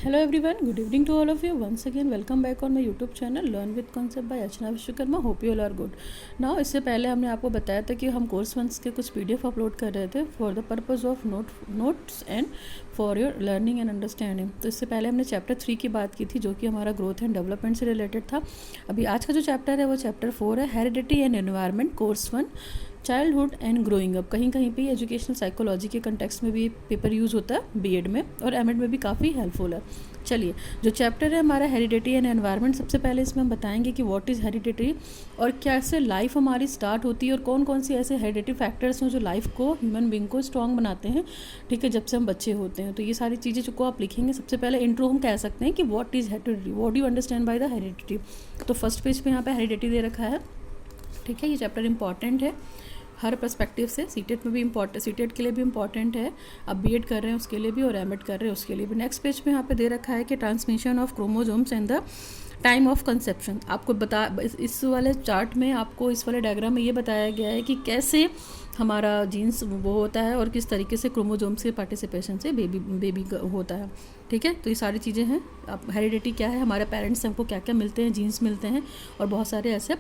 Hello everyone, good evening to all of you. Once again, welcome back on my YouTube channel Learn with Concept by Archana Vishwakarma. Hope you all are good. Now इससे पहले हमने आपको बताया था कि हम course once के कुछ PDF अपलोड कर रहे थे for the purpose of notes and for your learning and understanding. तो इससे पहले हमने चैप्टर 3 की बात की थी जो कि हमारा ग्रोथ एंड डेवलपमेंट से रिलेटेड था. अभी आज का जो चैप्टर है वो चैप्टर 4 है, heredity and environment, course 1, childhood and growing up. कहीं कहीं पे एजुकेशनल साइकोलॉजी के कंटेक्स्ट में भी पेपर यूज़ होता है बीएड में, और एमएड में भी काफ़ी हेल्पफुल है. चलिए, जो चैप्टर है हमारा हेरिडिटी एंड एनवायरनमेंट, सबसे पहले इसमें हम बताएंगे कि व्हाट इज़ हेरिडिटी और कैसे लाइफ हमारी स्टार्ट होती है और कौन कौन सी ऐसे हेरिडिटी फैक्टर्स हैं जो लाइफ को, ह्यूमन बींग को स्ट्रॉन्ग बनाते हैं. ठीक है, जब से हम बच्चे होते हैं. तो ये सारी चीज़ें जो को आप लिखेंगे. सबसे पहले इंट्रो हम कह सकते हैं कि what is heredity, what do you understand by the heredity. तो फर्स्ट पेज पे यहाँ पे हेरिडिटी दे रखा है. ठीक है, ये चैप्टर इंपॉर्टेंट है हर पर्सपेक्टिव से. सीटेट में भी इम्पॉर्टेंट, सीटेट के लिए भी इम्पॉर्टेंट है. आप बीएड कर रहे हैं उसके लिए भी और एमएड कर रहे हैं उसके लिए भी. नेक्स्ट पेज पे यहाँ पे दे रखा है कि transmission of chromosomes and the time of conception. आपको बता इस वाले चार्ट में, आपको इस वाले डायग्राम में ये बताया गया है कि कैसे हमारा जीन्स वो होता है और किस तरीके से क्रोमोसोम्स के पार्टिसिपेशन से बेबी होता है. ठीक है, तो ये सारी चीज़ें हैं. अब हेरिडिटी क्या है, हमारे पेरेंट्स से हमको क्या क्या मिलते हैं, जीन्स मिलते हैं और बहुत सारे ऐसे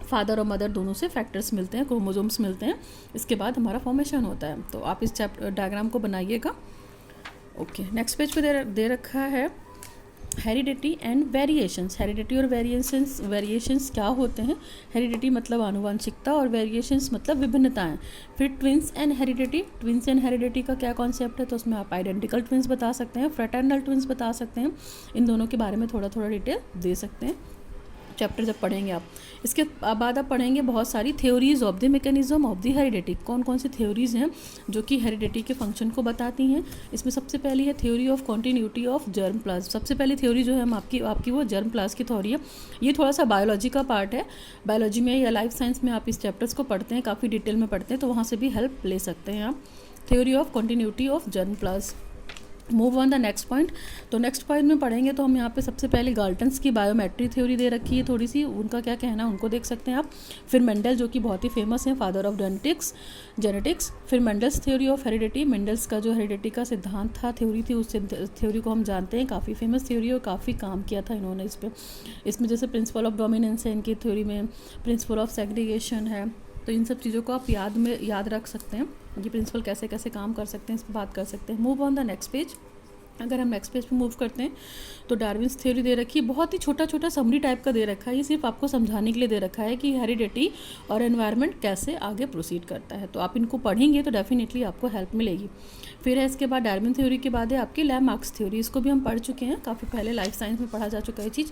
फादर और मदर दोनों से फैक्टर्स मिलते हैं, क्रोमोसोम्स मिलते हैं. इसके बाद हमारा फॉर्मेशन होता है. तो आप इस डायग्राम को बनाइएगा. ओके, नेक्स्ट पेज पे दे रखा है हेरिडिटी एंड वेरिएशंस. हेरिडिटी और वेरिएशंस क्या होते हैं. हेरिडिटी मतलब आनुवंशिकता और वेरिएशंस मतलब विभिन्नताएं. फिर twins and heredity. Twins and heredity का क्या कॉन्सेप्ट है, तो उसमें आप आइडेंटिकल ट्विंस बता सकते हैं, फ्रेटर्नल ट्विंस बता सकते हैं. इन दोनों के बारे में थोड़ा थोड़ा डिटेल दे सकते हैं चैप्टर जब पढ़ेंगे आप. इसके बाद आप पढ़ेंगे बहुत सारी theories of the mechanism of the heredity. कौन कौन सी थ्योरीज हैं जो कि हेरिडिटी के फंक्शन को बताती हैं. इसमें सबसे पहली है theory of continuity of germ plasm. सबसे पहली थ्योरी जो है हम आपकी वो जर्म प्लाज्म की थ्योरी है. ये थोड़ा सा बायोलॉजी का पार्ट है. बायोलॉजी में या लाइफ साइंस में आप इस चैप्टर्स को पढ़ते हैं, काफ़ी डिटेल में पढ़ते हैं, तो वहाँ से भी हेल्प ले सकते हैं आप. Theory of continuity of germ plasm. Move on the next point. तो नेक्स्ट पॉइंट में पढ़ेंगे तो हम यहाँ पे सबसे पहले गाल्टन्स की बायोमेट्री थ्योरी दे रखी है थोड़ी सी, उनका क्या कहना है उनको देख सकते हैं आप. फिर मेंडल जो कि बहुत ही फेमस है, फादर ऑफ जेनेटिक्स. फिर Mendel's theory of heredity. Mendel's का जो हेरिडिटी का सिद्धांत था, थ्योरी थी, उस थ्योरी को हम जानते हैं, काफ़ी फेमस थ्योरी और काफ़ी काम किया था इन्होंने इस पर. इसमें जैसे प्रिंसिपल ऑफ डोमिनेंस है इनकी थ्योरी में, प्रिंसिपल ऑफ सेग्रीगेशन है. तो इन सब चीज़ों को आप याद रख सकते हैं. ये प्रिंसिपल कैसे कैसे काम कर सकते हैं इस पर बात कर सकते हैं. Move on the next page. अगर हम नेक्स्ट पेज पे मूव करते हैं तो डार्विन्स थ्योरी दे रखी है. बहुत ही छोटा छोटा समरी टाइप का दे रखा है. ये सिर्फ आपको समझाने के लिए दे रखा है कि हेरिडिटी और एनवायरनमेंट कैसे आगे प्रोसीड करता है. तो आप इनको पढ़ेंगे तो डेफिनेटली आपको हेल्प मिलेगी. फिर है इसके बाद डार्विन थ्योरी के बाद है आपकी लैमार्क्स थ्योरी. इसको भी हम पढ़ चुके हैं, काफ़ी पहले लाइफ साइंस में पढ़ा जा चुका है चीज़.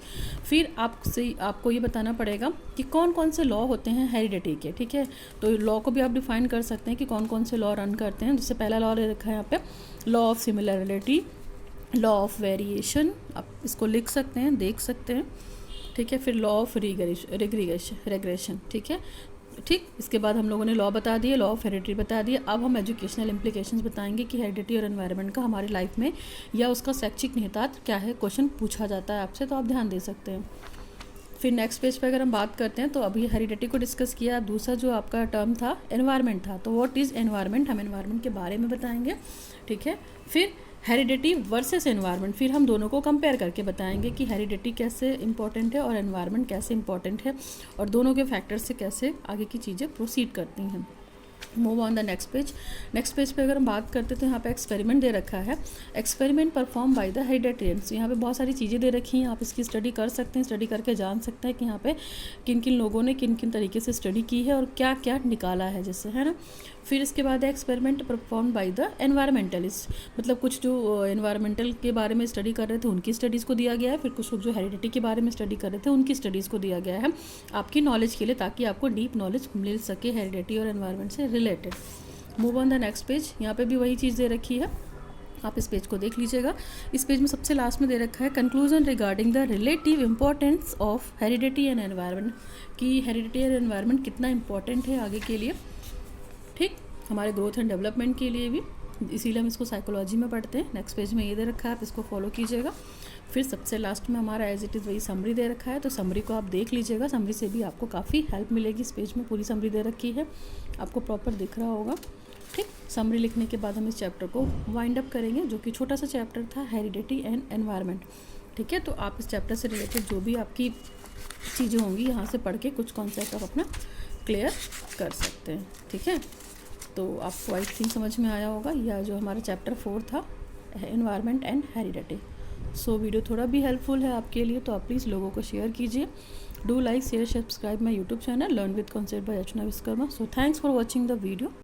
फिर आपको ये बताना पड़ेगा कि कौन कौन से लॉ होते हैं हेरिडिटी के. ठीक है, तो लॉ को भी आप डिफाइन कर सकते हैं कि कौन कौन से लॉ रन करते हैं. जिससे पहला लॉ दे रखा है यहाँ पे law of similarity, law of variation, आप इसको लिख सकते हैं, देख सकते हैं. ठीक है, फिर लॉ ऑफ रेग्रेशन. ठीक है, ठीक. इसके बाद हम लोगों ने लॉ बता दिए, लॉ ऑफ हेरिडिटी बता दिए. अब हम एजुकेशनल इम्प्लीकेशंस बताएंगे कि हेरिडिटी और एनवायरनमेंट का हमारी लाइफ में या उसका शैक्षिक निहितार्थ क्या है. क्वेश्चन पूछा जाता है आपसे, तो आप ध्यान दे सकते हैं. फिर नेक्स्ट पेज पे अगर हम बात करते हैं तो अभी हेरिडिटी को डिस्कस किया. दूसरा जो आपका टर्म था एनवायरनमेंट था. तो व्हाट इज़ एनवायरनमेंट, हम एनवायरनमेंट के बारे में बताएंगे. ठीक है, फिर हेरिडिटी वर्सेस एनवायरनमेंट, फिर हम दोनों को कंपेयर करके बताएंगे कि हेरिडिटी कैसे इंपॉर्टेंट है और एनवायरनमेंट कैसे इंपॉर्टेंट है और दोनों के फैक्टर्स से कैसे आगे की चीज़ें प्रोसीड करती हैं. Move on the next page. Next page पे अगर हम बात करते हैं तो यहाँ पे एक्सपेरिमेंट दे रखा है. Experiment perform by the hereditarians. यहाँ पे बहुत सारी चीज़ें दे रखी हैं, आप इसकी स्टडी कर सकते हैं. स्टडी करके जान सकते हैं कि यहाँ पे किन किन लोगों ने किन किन तरीके से स्टडी की है और क्या क्या निकाला है, जैसे है ना. फिर इसके बाद है experiment perform by the environmentalist. मतलब कुछ जो एनवायरमेंटल के बारे में स्टडी कर रहे थे उनकी स्टडीज़ को दिया गया है. फिर कुछ लोग जो हेरिडिटी के बारे में स्टडी कर रहे थे उनकी स्टडीज़ को दिया गया है आपकी नॉलेज के लिए, ताकि आपको डीप नॉलेज मिल सके हेरिडिटी और एनवायरनमेंट से related. Move on the next page. यहाँ पे भी वही चीज़ दे रखी है, आप इस पेज को देख लीजिएगा. इस पेज में सबसे लास्ट में दे रखा है conclusion regarding the relative importance of heredity and environment, कि हेरिडिटी और एनवायरनमेंट कितना इंपॉर्टेंट है आगे के लिए. ठीक, हमारे ग्रोथ एंड डेवलपमेंट के लिए भी, इसीलिए हम इसको साइकोलॉजी में पढ़ते हैं. नेक्स्ट पेज में ये दे रखा है, आप इसको फॉलो कीजिएगा. फिर सबसे लास्ट में हमारा एज इट इज़ वही समरी दे रखा है. तो समरी को आप देख लीजिएगा, समरी से भी आपको काफ़ी हेल्प मिलेगी. इस पेज में पूरी समरी दे रखी है, आपको प्रॉपर दिख रहा होगा. ठीक, समरी लिखने के बाद हम इस चैप्टर को वाइंड अप करेंगे, जो कि छोटा सा चैप्टर था, हेरिडिटी एंड एनवायरनमेंट। ठीक है, तो आप इस चैप्टर से रिलेटेड जो भी आपकी चीज़ें होंगी यहाँ से पढ़ के कुछ कॉन्सेप्ट आप अपना क्लियर कर सकते हैं। ठीक है, तो आपको आई थिंक समझ में आया होगा, यह जो हमारा चैप्टर 4 था, environment and heredity. So video थोड़ा भी हेल्पफुल है आपके लिए तो आप प्लीज़ लोगों को शेयर कीजिए। Do like share subscribe my YouTube channel learn with concept bye Archana Vishwakarma. So thanks for watching the video.